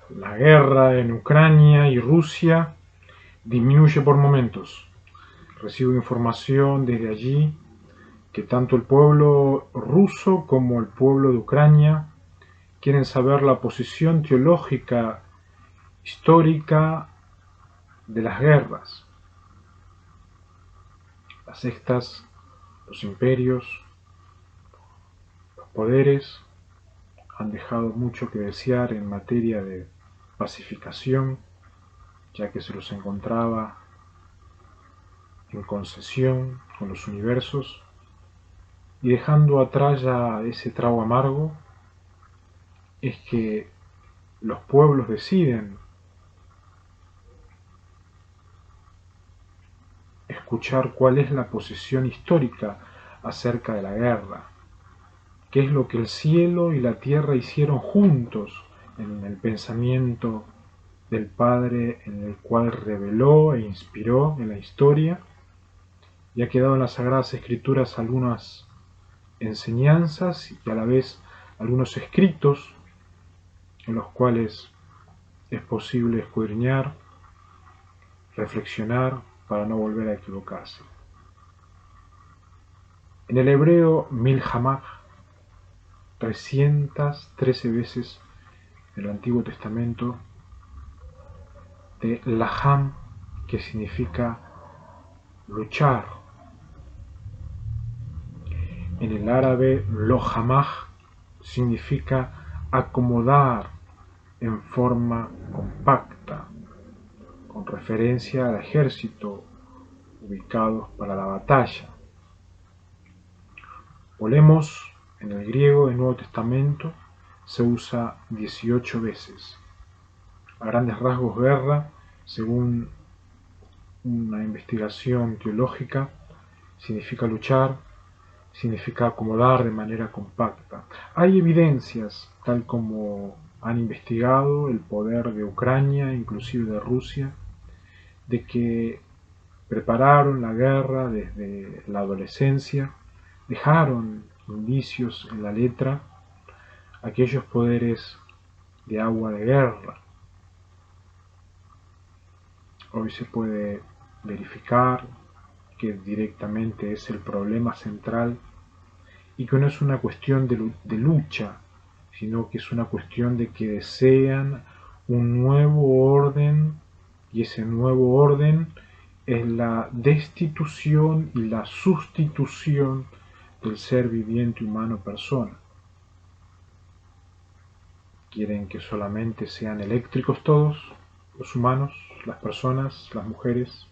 La guerra en Ucrania y Rusia disminuye por momentos. Recibo información desde allí que tanto el pueblo ruso como el pueblo de Ucrania quieren saber la posición teológica histórica de las guerras. Las sectas, los imperios, los poderes han dejado mucho que desear en materia de pacificación, ya que se los encontraba en concesión con los universos, y dejando atrás ya ese trago amargo, es que los pueblos deciden escuchar cuál es la posición histórica acerca de la guerra, qué es lo que el cielo y la tierra hicieron juntos en el pensamiento del Padre, en el cual reveló e inspiró en la historia, y ha quedado en las Sagradas Escrituras algunas enseñanzas y a la vez algunos escritos en los cuales es posible escudriñar, reflexionar para no volver a equivocarse. En el hebreo milhamah, 313 veces en el Antiguo Testamento, de laham, que significa luchar. En el árabe lohamah significa acomodar en forma compacta, con referencia al ejército ubicados para la batalla. Volemos, en el griego del Nuevo Testamento se usa 18 veces. A grandes rasgos, guerra, según una investigación teológica, significa luchar, significa acomodar de manera compacta. Hay evidencias, tal como han investigado el poder de Ucrania, inclusive de Rusia, de que prepararon la guerra desde la adolescencia, dejaron indicios en la letra aquellos poderes de agua de guerra. Hoy se puede verificar que directamente es el problema central y que no es una cuestión de lucha, sino que es una cuestión de que desean un nuevo orden, y ese nuevo orden es la destitución y la sustitución del ser viviente humano persona. Quieren que solamente sean eléctricos todos, los humanos, las personas, las mujeres.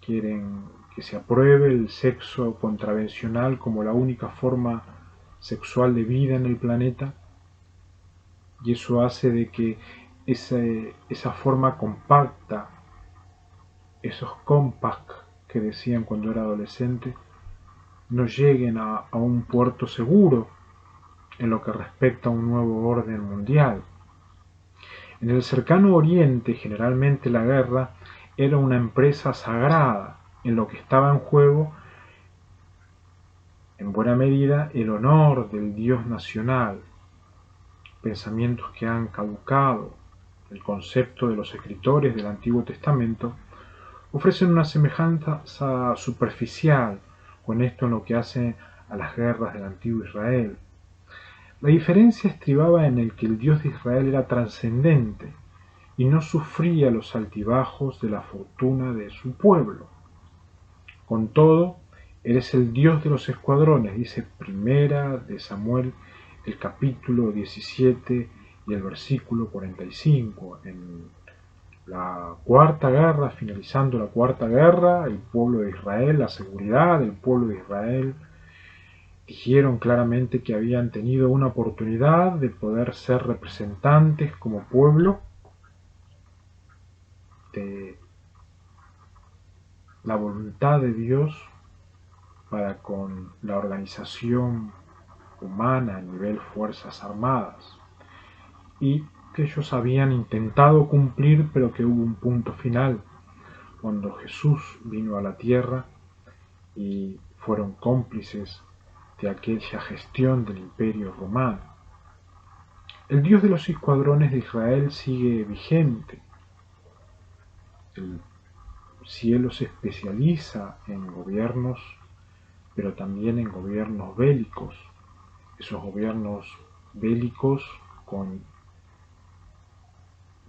Quieren que se apruebe el sexo contravencional como la única forma sexual de vida en el planeta, y eso hace de que esa forma compacta, esos compact que decían cuando era adolescente, no lleguen a un puerto seguro en lo que respecta a un nuevo orden mundial. En el cercano Oriente, generalmente la guerra era una empresa sagrada, en lo que estaba en juego, en buena medida, el honor del Dios nacional, pensamientos que han caducado. El concepto de los escritores del Antiguo Testamento ofrecen una semejanza superficial con esto en lo que hace a las guerras del antiguo Israel. La diferencia estribaba en el que el Dios de Israel era trascendente y no sufría los altibajos de la fortuna de su pueblo. Con todo, Él es el Dios de los escuadrones, dice Primera de Samuel, el capítulo 17 y el versículo 45. En la cuarta guerra, finalizando la cuarta guerra, el pueblo de Israel, la seguridad del pueblo de Israel, dijeron claramente que habían tenido una oportunidad de poder ser representantes como pueblo de la voluntad de Dios para con la organización humana a nivel Fuerzas Armadas, y que ellos habían intentado cumplir, pero que hubo un punto final cuando Jesús vino a la tierra y fueron cómplices de aquella gestión del Imperio Romano. El Dios de los escuadrones de Israel sigue vigente. El cielo se especializa en gobiernos, pero también en gobiernos bélicos. Esos gobiernos bélicos con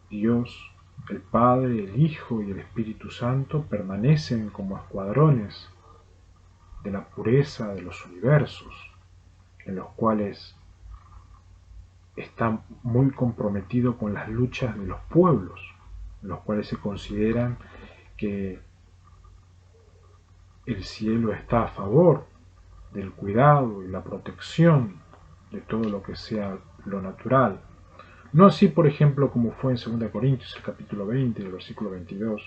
Dios, el Padre, el Hijo y el Espíritu Santo permanecen como escuadrones de la pureza de los universos, en los cuales está muy comprometido con las luchas de los pueblos, en los cuales se consideran que el cielo está a favor del cuidado y la protección de todo lo que sea lo natural. No así, por ejemplo, como fue en 2 Corintios, el capítulo 20, el versículo 22,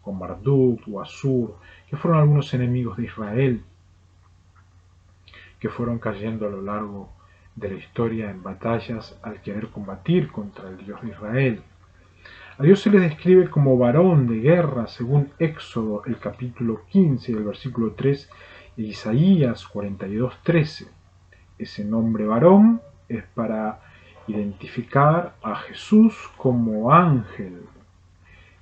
con Marduk o Asur, que fueron algunos enemigos de Israel, que fueron cayendo a lo largo de la historia en batallas al querer combatir contra el Dios de Israel. A Dios se le describe como varón de guerra, según Éxodo, el capítulo 15, el versículo 3, e Isaías 42:13. Ese nombre varón es para identificar a Jesús como ángel.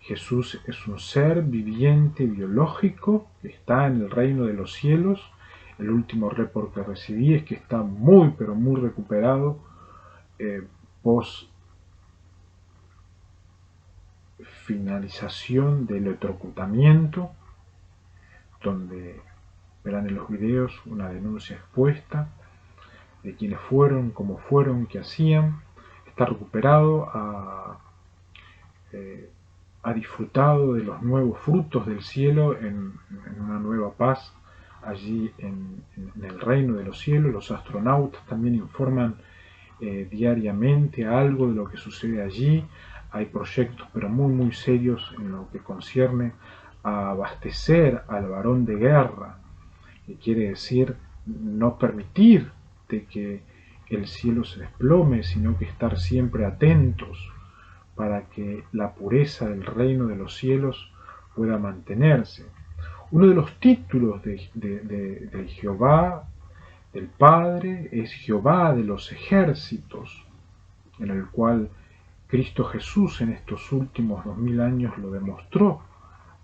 Jesús es un ser viviente biológico que está en el reino de los cielos. El último report que recibí es que está muy pero muy recuperado post finalización del electrocutamiento, donde verán en los videos una denuncia expuesta de quiénes fueron, cómo fueron, qué hacían. Está recuperado, ha disfrutado de los nuevos frutos del cielo en una nueva paz allí en el reino de los cielos. Los astronautas también informan diariamente algo de lo que sucede allí. Hay proyectos pero muy serios en lo que concierne a abastecer al varón de guerra, que quiere decir no permitir de que el cielo se desplome, sino que estar siempre atentos para que la pureza del reino de los cielos pueda mantenerse. Uno de los títulos de Jehová, del Padre, es Jehová de los ejércitos, en el cual Cristo Jesús en estos últimos 2000 años lo demostró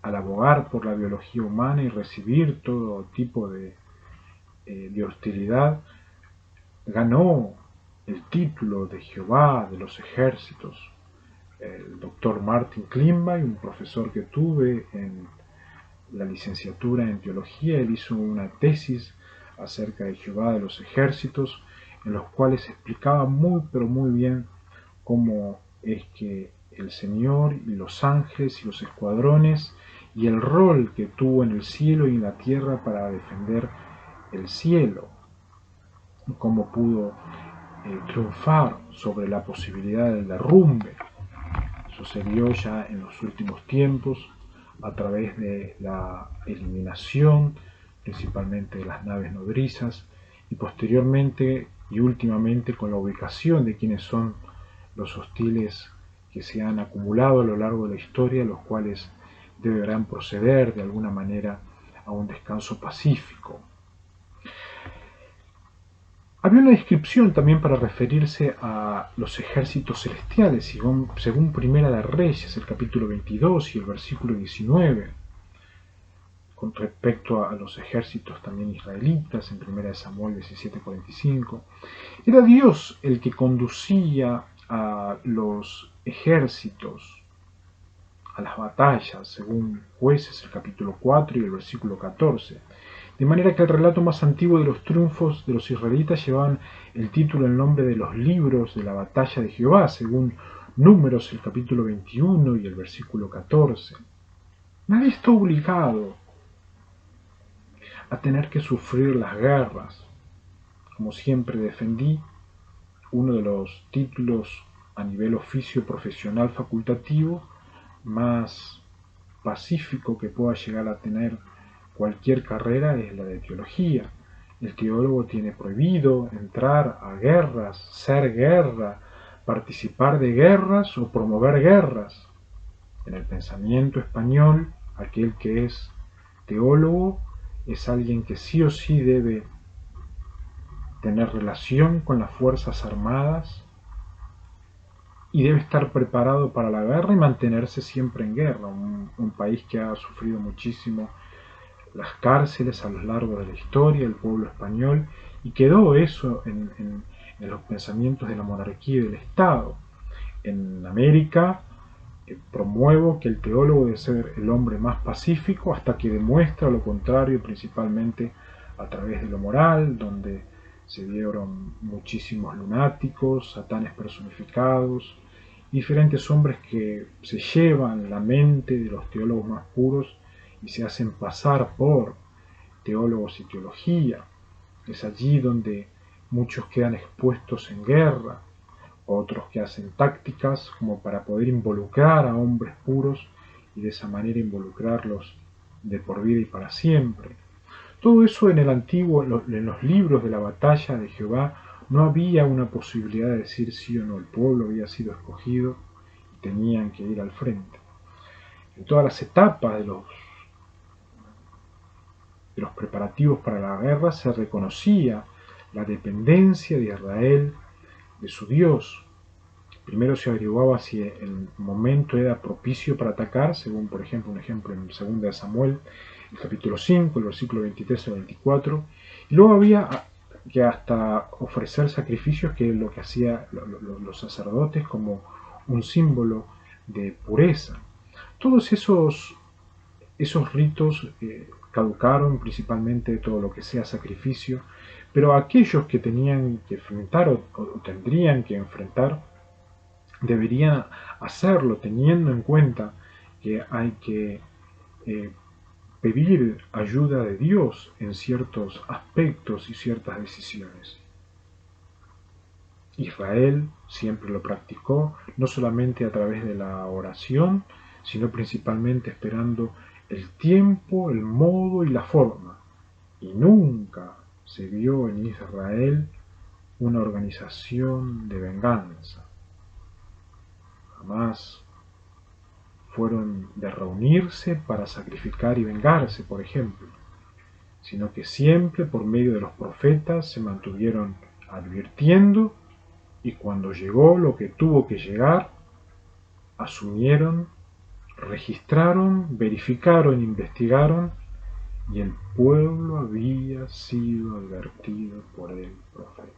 al abogar por la biología humana y recibir todo tipo de hostilidad. Ganó el título de Jehová de los ejércitos. El doctor Martin Klimbay, un profesor que tuve en la licenciatura en teología, él hizo una tesis acerca de Jehová de los ejércitos, en los cuales explicaba muy pero muy bien cómo es que el Señor y los ángeles y los escuadrones y el rol que tuvo en el cielo y en la tierra para defender el cielo, cómo pudo triunfar sobre la posibilidad del derrumbe. Sucedió ya en los últimos tiempos a través de la eliminación principalmente de las naves nodrizas y posteriormente y últimamente con la ubicación de quienes son los hostiles que se han acumulado a lo largo de la historia, los cuales deberán proceder de alguna manera a un descanso pacífico. Había una descripción también para referirse a los ejércitos celestiales, según Primera de Reyes, el capítulo 22 y el versículo 19, con respecto a los ejércitos también israelitas, en Primera de Samuel 17:45. Era Dios el que conducía a los ejércitos a las batallas, según Jueces, el capítulo 4 y el versículo 14. De manera que el relato más antiguo de los triunfos de los israelitas llevaban el título en nombre de los libros de la batalla de Jehová, según Números, el capítulo 21 y el versículo 14. Nadie está obligado a tener que sufrir las guerras. Como siempre defendí, uno de los títulos a nivel oficio profesional facultativo más pacífico que pueda llegar a tener cualquier carrera es la de teología. El teólogo tiene prohibido entrar a guerras, ser guerra, participar de guerras o promover guerras. En el pensamiento español, aquel que es teólogo es alguien que sí o sí debe tener relación con las Fuerzas Armadas, y debe estar preparado para la guerra y mantenerse siempre en guerra. Un país que ha sufrido muchísimo las cárceles a lo largo de la historia, el pueblo español, y quedó eso en los pensamientos de la monarquía y del Estado. En América promuevo que el teólogo debe ser el hombre más pacífico hasta que demuestra lo contrario, principalmente a través de lo moral, donde se dieron muchísimos lunáticos, satanes personificados, diferentes hombres que se llevan la mente de los teólogos más puros y se hacen pasar por teólogos y teología. Es allí donde muchos quedan expuestos en guerra, otros que hacen tácticas como para poder involucrar a hombres puros y de esa manera involucrarlos de por vida y para siempre. Todo eso en el antiguo, en los libros de la batalla de Jehová, no había una posibilidad de decir sí o no. El pueblo había sido escogido y tenían que ir al frente. En todas las etapas de los preparativos para la guerra se reconocía la dependencia de Israel de su Dios. Primero se averiguaba si el momento era propicio para atacar, según por ejemplo un ejemplo en 2 de Samuel, el capítulo 5, el versículo 23 al 24, y luego había que hasta ofrecer sacrificios, que es lo que hacían los sacerdotes como un símbolo de pureza. Todos esos ritos caducaron, principalmente todo lo que sea sacrificio, pero aquellos que tenían que enfrentar o tendrían que enfrentar deberían hacerlo teniendo en cuenta que hay que pedir ayuda de Dios en ciertos aspectos y ciertas decisiones. Israel siempre lo practicó, no solamente a través de la oración, sino principalmente esperando el tiempo, el modo y la forma. Y nunca se vio en Israel una organización de venganza. Jamás fueron de reunirse para sacrificar y vengarse, por ejemplo, sino que siempre por medio de los profetas se mantuvieron advirtiendo y cuando llegó lo que tuvo que llegar, asumieron, registraron, verificaron, investigaron y el pueblo había sido advertido por el profeta.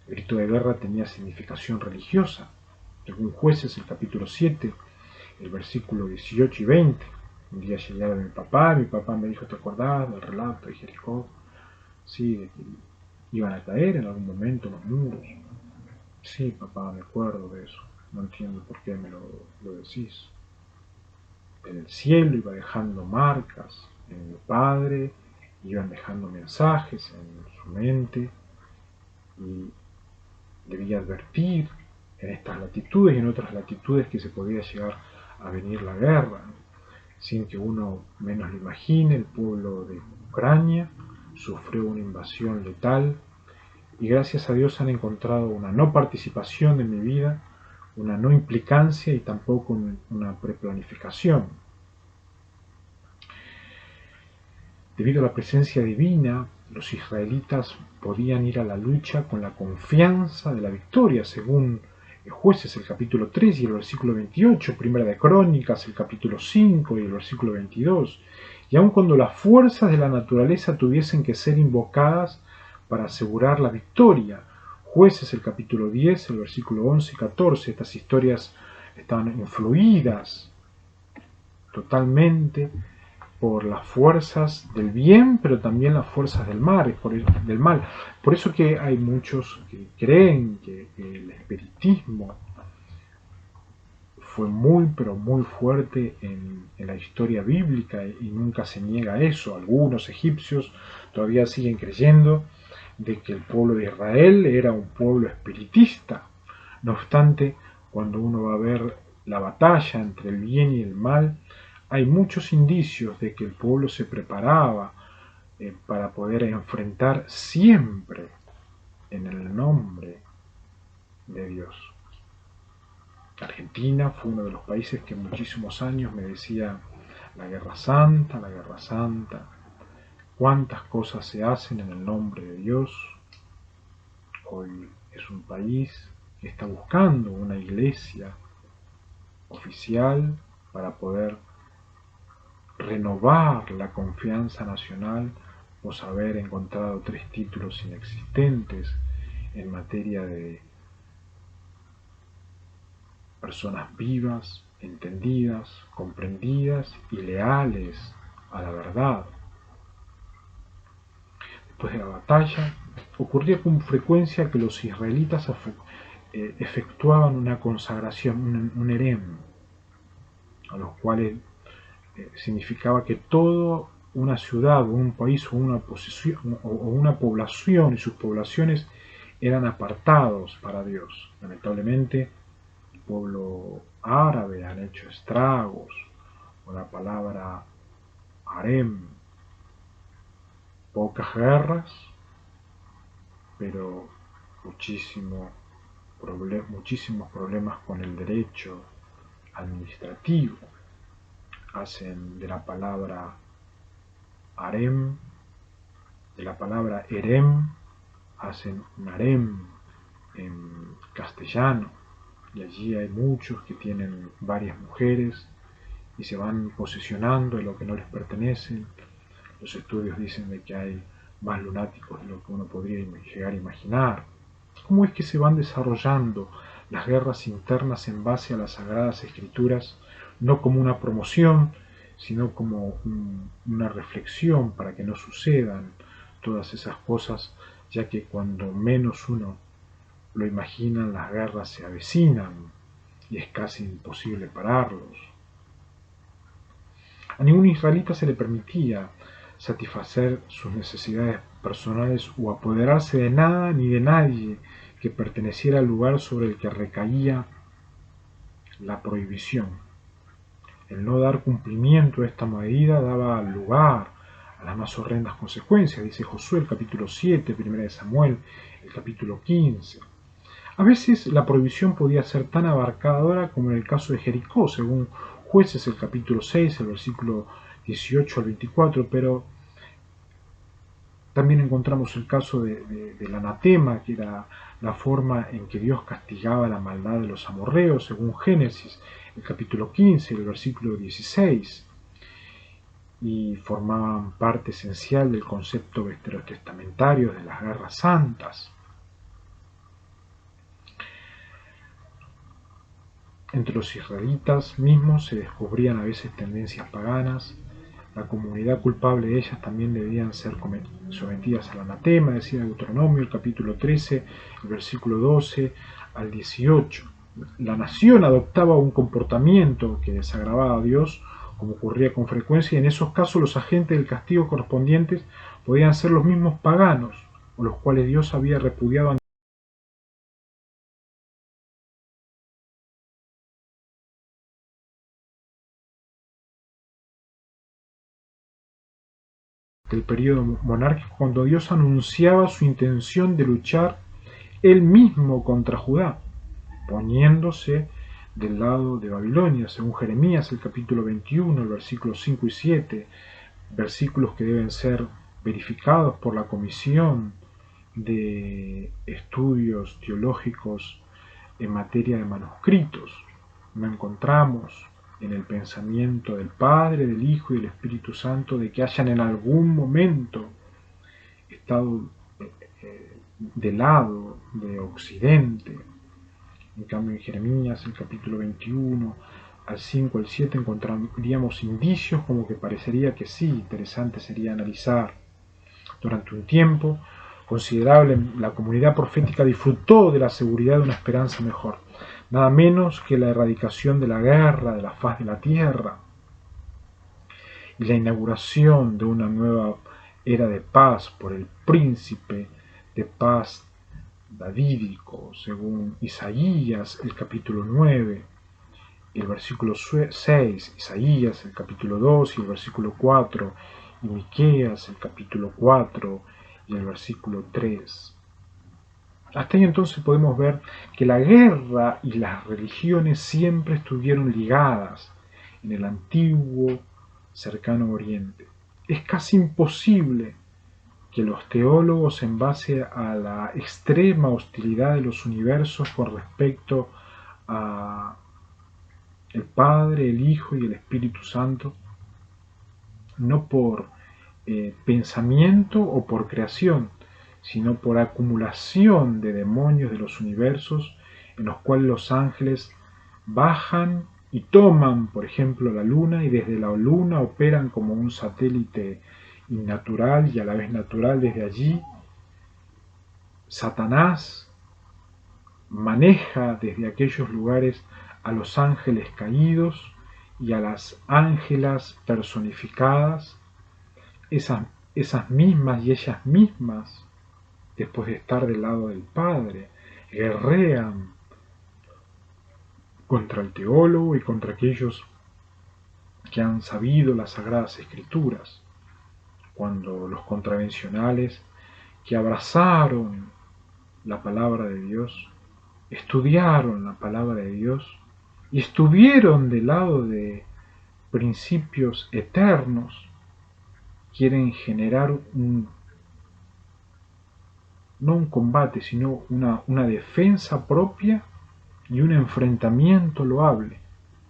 El grito de guerra tenía significación religiosa, según Jueces el capítulo 7, el versículo 18 y 20. Un día llegué a mi papá me dijo, ¿te acordás del relato de Jericó? Sí, de que iban a caer en algún momento los muros. Sí, papá, me acuerdo de eso. No entiendo por qué me lo decís. En el cielo iba dejando marcas, en mi padre iban dejando mensajes en su mente y debía advertir en estas latitudes y en otras latitudes que se podía llegar a venir la guerra. Sin que uno menos lo imagine, el pueblo de Ucrania sufrió una invasión letal y gracias a Dios han encontrado una no participación en mi vida, una no implicancia y tampoco una preplanificación. Debido a la presencia divina, los israelitas podían ir a la lucha con la confianza de la victoria, según Jueces el capítulo 3 y el versículo 28, Primera de Crónicas el capítulo 5 y el versículo 22, y aun cuando las fuerzas de la naturaleza tuviesen que ser invocadas para asegurar la victoria. Jueces el capítulo 10, el versículo 11 y 14, estas historias estaban influidas totalmente por las fuerzas del bien, pero también las fuerzas del mal. Por eso que hay muchos que creen que el espiritismo fue muy, pero muy fuerte en la historia bíblica y nunca se niega eso. Algunos egipcios todavía siguen creyendo de que el pueblo de Israel era un pueblo espiritista. No obstante, cuando uno va a ver la batalla entre el bien y el mal, hay muchos indicios de que el pueblo se preparaba para poder enfrentar siempre en el nombre de Dios. Argentina fue uno de los países que en muchísimos años me decía la guerra santa, la guerra santa. Cuántas cosas se hacen en el nombre de Dios. Hoy es un país que está buscando una iglesia oficial para poder renovar la confianza nacional por haber encontrado 3 títulos inexistentes en materia de personas vivas, entendidas, comprendidas y leales a la verdad. Después de la batalla, ocurría con frecuencia que los israelitas efectuaban una consagración, un herem, a los cuales significaba que toda una ciudad o un país o una población y sus poblaciones eran apartados para Dios. Lamentablemente, el pueblo árabe han hecho estragos con la palabra harem, pocas guerras, pero muchísimos problemas con el derecho administrativo. Hacen de la palabra harem, de la palabra erem, hacen un harem en castellano, y allí hay muchos que tienen varias mujeres y se van posesionando de lo que no les pertenece. Los estudios dicen de que hay más lunáticos de lo que uno podría llegar a imaginar. ¿Cómo es que se van desarrollando las guerras internas en base a las Sagradas Escrituras, no como una promoción, sino como una reflexión para que no sucedan todas esas cosas, ya que cuando menos uno lo imagina, las guerras se avecinan y es casi imposible pararlos? A ningún israelita se le permitía satisfacer sus necesidades personales o apoderarse de nada ni de nadie que perteneciera al lugar sobre el que recaía la prohibición. El no dar cumplimiento a esta medida daba lugar a las más horrendas consecuencias, dice Josué el capítulo 7, 1 de Samuel el capítulo 15. A veces la prohibición podía ser tan abarcadora como en el caso de Jericó, según Jueces el capítulo 6, el versículo 18 al 24, pero también encontramos el caso del anatema, que era la forma en que Dios castigaba la maldad de los amorreos, según Génesis, el capítulo 15, el versículo 16, y formaban parte esencial del concepto veterotestamentario de las guerras santas. Entre los israelitas mismos se descubrían a veces tendencias paganas. La comunidad culpable de ellas también debían ser sometidas al anatema, decía Deuteronomio, el capítulo 13, el versículo 12 al 18. La nación adoptaba un comportamiento que desagradaba a Dios, como ocurría con frecuencia, y en esos casos los agentes del castigo correspondientes podían ser los mismos paganos, o los cuales Dios había repudiado ante el periodo monárquico, cuando Dios anunciaba su intención de luchar él mismo contra Judá, poniéndose del lado de Babilonia, según Jeremías el capítulo 21, el versículo 5 y 7, versículos que deben ser verificados por la Comisión de Estudios Teológicos en materia de manuscritos. No encontramos en el pensamiento del Padre, del Hijo y del Espíritu Santo de que hayan en algún momento estado del lado de Occidente. En cambio, en Jeremías, el capítulo 21, al 5 al 7, encontraríamos indicios como que parecería que sí. Interesante sería analizar. Durante un tiempo considerable, la comunidad profética disfrutó de la seguridad de una esperanza mejor, nada menos que la erradicación de la guerra de la faz de la tierra y la inauguración de una nueva era de paz por el príncipe de paz davídico, según Isaías el capítulo 9, el versículo 6, Isaías el capítulo 2 y el versículo 4, y Miqueas el capítulo 4 y el versículo 3. Hasta ahí entonces podemos ver que la guerra y las religiones siempre estuvieron ligadas en el antiguo cercano Oriente. Es casi imposible que los teólogos, en base a la extrema hostilidad de los universos con respecto a el Padre, el Hijo y el Espíritu Santo, no por pensamiento o por creación, sino por acumulación de demonios de los universos, en los cuales los ángeles bajan y toman, por ejemplo, la luna, y desde la luna operan como un satélite innatural y a la vez natural. Desde allí Satanás maneja desde aquellos lugares a los ángeles caídos y a las ángelas personificadas, esas mismas y ellas mismas, después de estar del lado del Padre, guerrean contra el teólogo y contra aquellos que han sabido las Sagradas Escrituras, cuando los contravencionales que abrazaron la palabra de Dios, estudiaron la palabra de Dios y estuvieron del lado de principios eternos, quieren generar no un combate, sino una defensa propia y un enfrentamiento loable.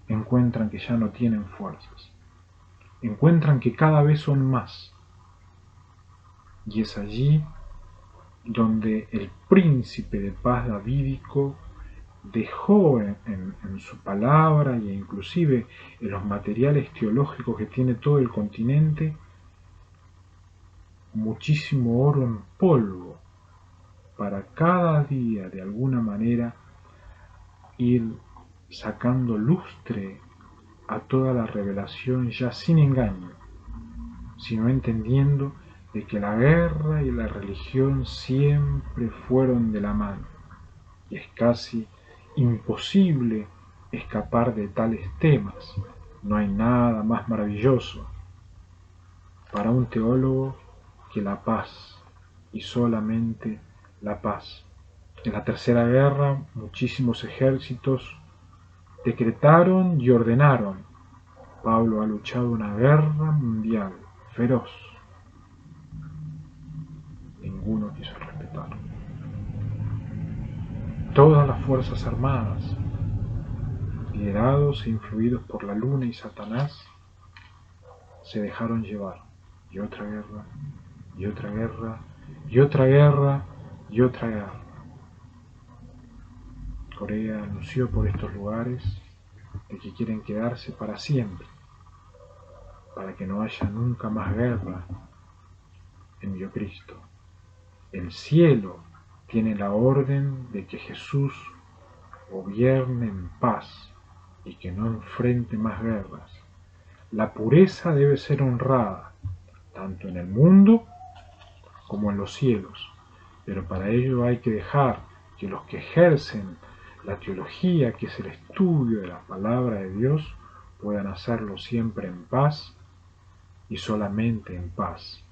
Encuentran que ya no tienen fuerzas, encuentran que cada vez son más, y es allí donde el príncipe de paz davídico dejó en su palabra e inclusive en los materiales teológicos que tiene todo el continente muchísimo oro en polvo para cada día de alguna manera ir sacando lustre a toda la revelación, ya sin engaño, sino entendiendo de que la guerra y la religión siempre fueron de la mano, y es casi imposible escapar de tales temas. No hay nada más maravilloso para un teólogo que la paz, y solamente la paz. En la Tercera Guerra, muchísimos ejércitos decretaron y ordenaron: Pablo ha luchado una guerra mundial feroz. Ninguno quiso respetar. Todas las fuerzas armadas, liderados e influidos por la luna y Satanás, se dejaron llevar. Y otra guerra, y otra guerra, y otra guerra, y otra guerra. Corea anunció por estos lugares de que quieren quedarse para siempre, para que no haya nunca más guerra en Cristo. El cielo tiene la orden de que Jesús gobierne en paz y que no enfrente más guerras. La pureza debe ser honrada, tanto en el mundo como en los cielos, pero para ello hay que dejar que los que ejercen la teología, que es el estudio de la palabra de Dios, puedan hacerlo siempre en paz y solamente en paz.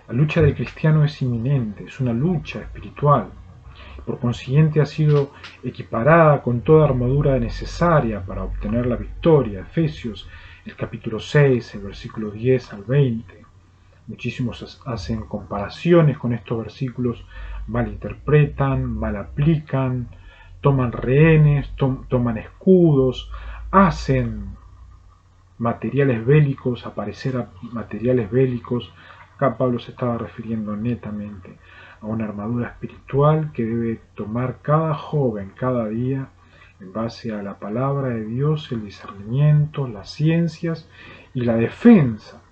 La lucha del cristiano es inminente, es una lucha espiritual. Por consiguiente ha sido equiparada con toda armadura necesaria para obtener la victoria. Efesios, el capítulo 6, el versículo 10 al 20. Muchísimos hacen comparaciones con estos versículos, malinterpretan, mal aplican, toman rehenes, toman escudos, hacen materiales bélicos aparecer a materiales bélicos. Acá Pablo se estaba refiriendo netamente a una armadura espiritual que debe tomar cada joven cada día en base a la palabra de Dios, el discernimiento, las ciencias y la defensa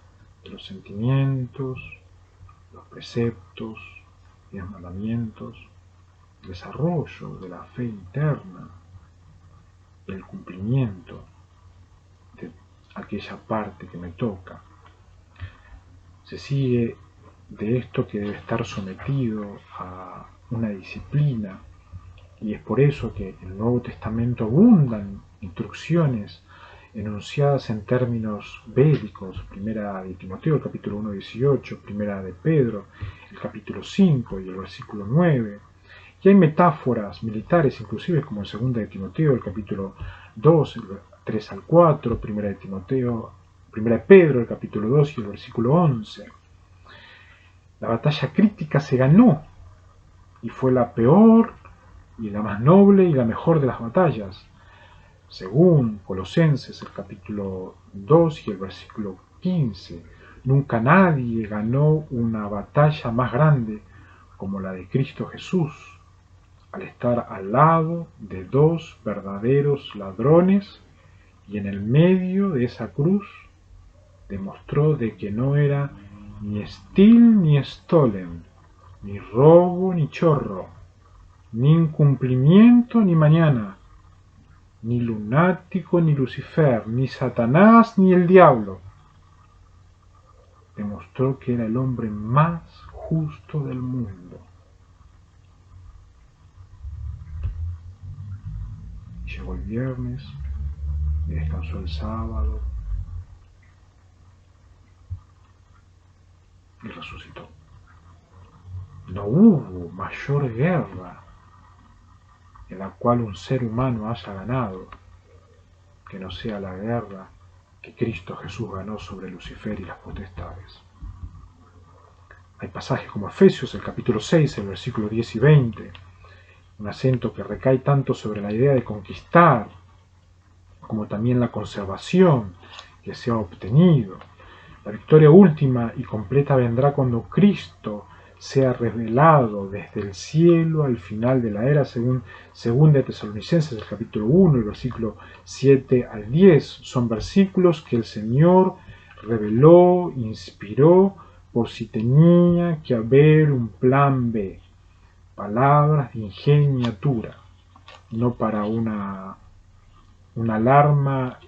de los sentimientos, los preceptos y los mandamientos, el desarrollo de la fe interna y el cumplimiento de aquella parte que me toca. Se sigue de esto que debe estar sometido a una disciplina, y es por eso que en el Nuevo Testamento abundan instrucciones enunciadas en términos bélicos. Primera de Timoteo, el capítulo 1, 18, primera de Pedro, el capítulo 5 y el versículo 9, Y hay metáforas militares, inclusive como en 2 de Timoteo, el capítulo 2, 3 al 4, 1 de Timoteo, 1 de Pedro, el capítulo 2 y el versículo 11. La batalla crítica se ganó y fue la peor y la más noble y la mejor de las batallas. Según Colosenses, el capítulo 2 y el versículo 15, nunca nadie ganó una batalla más grande como la de Cristo Jesús, al estar al lado de dos verdaderos ladrones y en el medio de esa cruz demostró de que no era ni Steal ni Stolen, ni robo ni chorro, ni incumplimiento ni mañana, ni lunático ni Lucifer, ni Satanás ni el diablo. Demostró que era el hombre más justo del mundo. Llegó el viernes y descansó el sábado y resucitó. No hubo mayor guerra en la cual un ser humano haya ganado que no sea la guerra que Cristo Jesús ganó sobre Lucifer y las potestades. Hay pasajes como Efesios, el capítulo 6, el versículo 10 y 20, un acento que recae tanto sobre la idea de conquistar, como también la conservación que se ha obtenido. La victoria última y completa vendrá cuando Cristo sea revelado desde el cielo al final de la era, según 2 de Tesalonicenses, el capítulo 1, el versículo 7 al 10. Son versículos que el Señor reveló, inspiró, por si tenía que haber un plan B. Palabras de ingeniatura, no para una alarma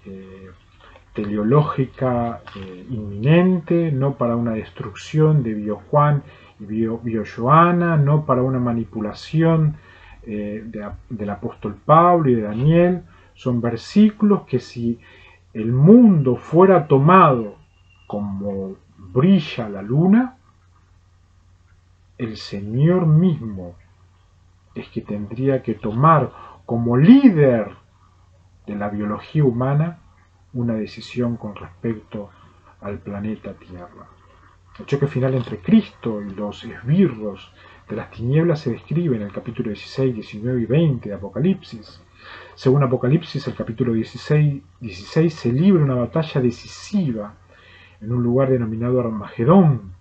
teleológica inminente, no para una destrucción de Bio-Juan y Bio-Joana, no para una manipulación del apóstol Pablo y de Daniel. Son versículos que si el mundo fuera tomado como brilla la luna, el Señor mismo es que tendría que tomar como líder de la biología humana una decisión con respecto al planeta Tierra. El choque final entre Cristo y los esbirros de las tinieblas se describe en el capítulo 16, 19 y 20 de Apocalipsis. Según Apocalipsis, el capítulo 16 se libra una batalla decisiva en un lugar denominado Armagedón.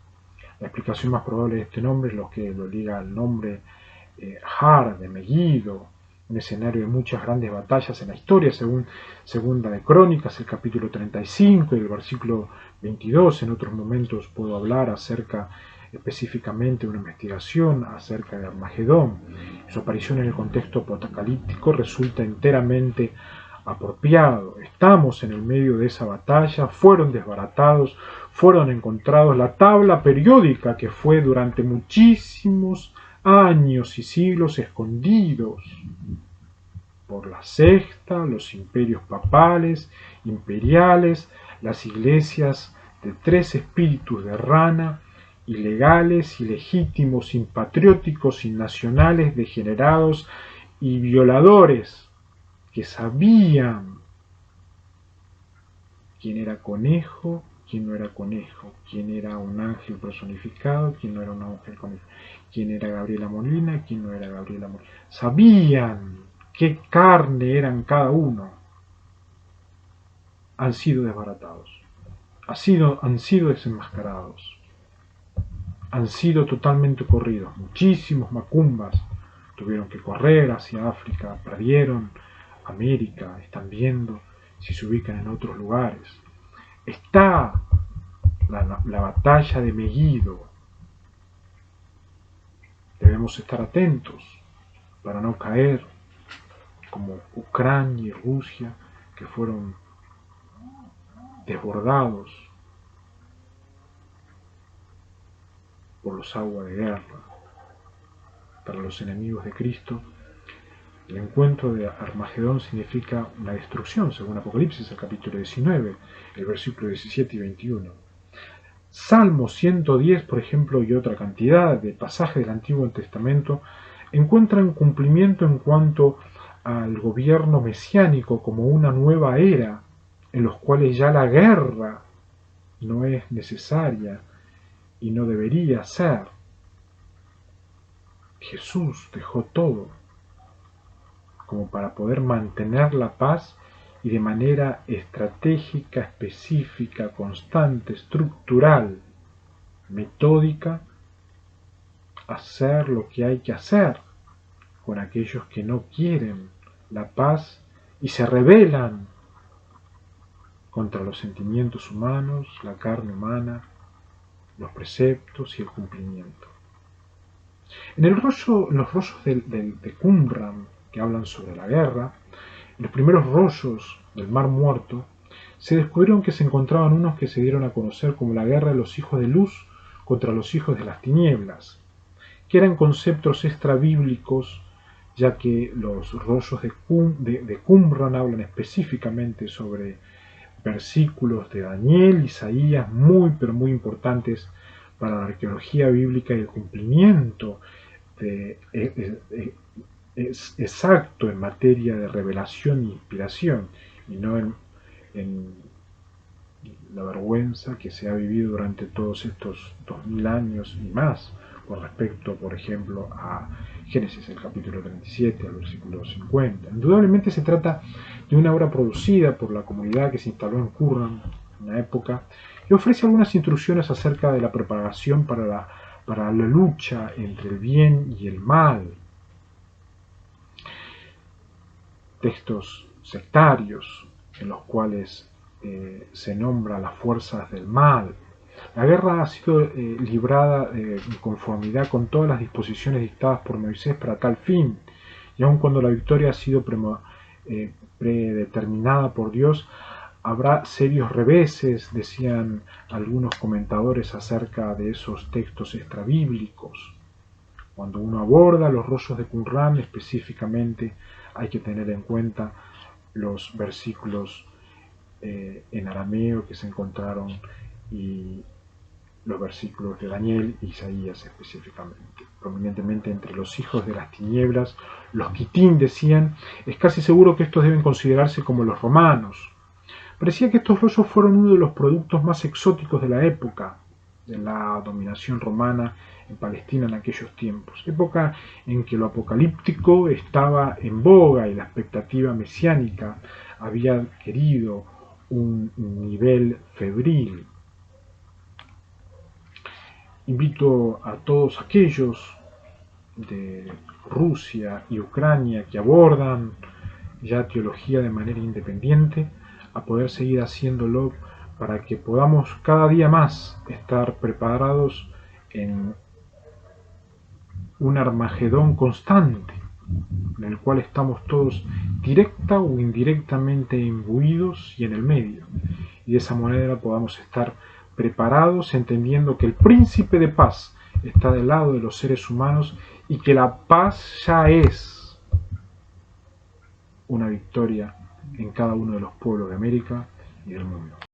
La explicación más probable de este nombre es lo que lo liga al nombre Har, de Megiddo, un escenario de muchas grandes batallas en la historia, según Segunda de Crónicas, el capítulo 35 y el versículo 22. En otros momentos puedo hablar acerca específicamente de una investigación acerca de Armagedón. Su aparición en el contexto apocalíptico resulta enteramente apropiado. Estamos en el medio de esa batalla, fueron desbaratados, fueron encontrados la tabla periódica que fue durante muchísimos años y siglos escondidos por la sexta, los imperios papales, imperiales, las iglesias de tres espíritus de rana, ilegales, ilegítimos, impatrióticos, innacionales, degenerados y violadores, que sabían quién era conejo, quién no era conejo, quién era un ángel personificado, quién no era un ángel personificado, quién era Gabriela Molina, quién no era Gabriela Molina. Sabían qué carne eran cada uno. Han sido desbaratados, han sido desenmascarados, han sido totalmente corridos. Muchísimos macumbas tuvieron que correr hacia África, perdieron América, están viendo si se ubican en otros lugares. Está la batalla de Megiddo. Debemos estar atentos para no caer como Ucrania y Rusia, que fueron desbordados por los aguas de guerra. Para los enemigos de Cristo, el encuentro de Armagedón significa una destrucción, según Apocalipsis, el capítulo 19, el versículo 17 y 21. Salmo 110, por ejemplo, y otra cantidad de pasajes del Antiguo Testamento encuentran cumplimiento en cuanto al gobierno mesiánico como una nueva era, en los cuales ya la guerra no es necesaria y no debería ser. Jesús dejó todo como para poder mantener la paz y de manera estratégica, específica, constante, estructural, metódica, hacer lo que hay que hacer con aquellos que no quieren la paz y se rebelan contra los sentimientos humanos, la carne humana, los preceptos y el cumplimiento. En los rollos de Qumran, que hablan sobre la guerra, en los primeros rollos del Mar Muerto, se descubrieron que se encontraban unos que se dieron a conocer como la guerra de los hijos de luz contra los hijos de las tinieblas, que eran conceptos extrabíblicos, ya que los rollos de Qumran hablan específicamente sobre versículos de Daniel, Isaías, muy pero muy importantes para la arqueología bíblica y el cumplimiento es exacto en materia de revelación e inspiración, y no en la vergüenza que se ha vivido durante todos estos 2000 años y más con respecto, por ejemplo, a Génesis, el capítulo 37, al versículo 50. Indudablemente se trata de una obra producida por la comunidad que se instaló en Qumran en una época y ofrece algunas instrucciones acerca de la preparación para la lucha entre el bien y el mal. Textos sectarios en los cuales se nombra las fuerzas del mal. La guerra ha sido librada en conformidad con todas las disposiciones dictadas por Moisés para tal fin, y aun cuando la victoria ha sido predeterminada por Dios, habrá serios reveses, decían algunos comentadores acerca de esos textos extrabíblicos. Cuando uno aborda los rollos de Qumran específicamente, hay que tener en cuenta los versículos en arameo que se encontraron y los versículos de Daniel e Isaías específicamente. Prominentemente entre los hijos de las tinieblas, los quitín decían, es casi seguro que estos deben considerarse como los romanos. Parecía que estos rollos fueron uno de los productos más exóticos de la época de la dominación romana en Palestina en aquellos tiempos, época en que lo apocalíptico estaba en boga y la expectativa mesiánica había adquirido un nivel febril. Invito a todos aquellos de Rusia y Ucrania que abordan ya teología de manera independiente a poder seguir haciéndolo para que podamos cada día más estar preparados en un Armagedón constante, en el cual estamos todos directa o indirectamente imbuidos y en el medio, y de esa manera podamos estar preparados entendiendo que el príncipe de paz está del lado de los seres humanos y que la paz ya es una victoria en cada uno de los pueblos de América y del mundo.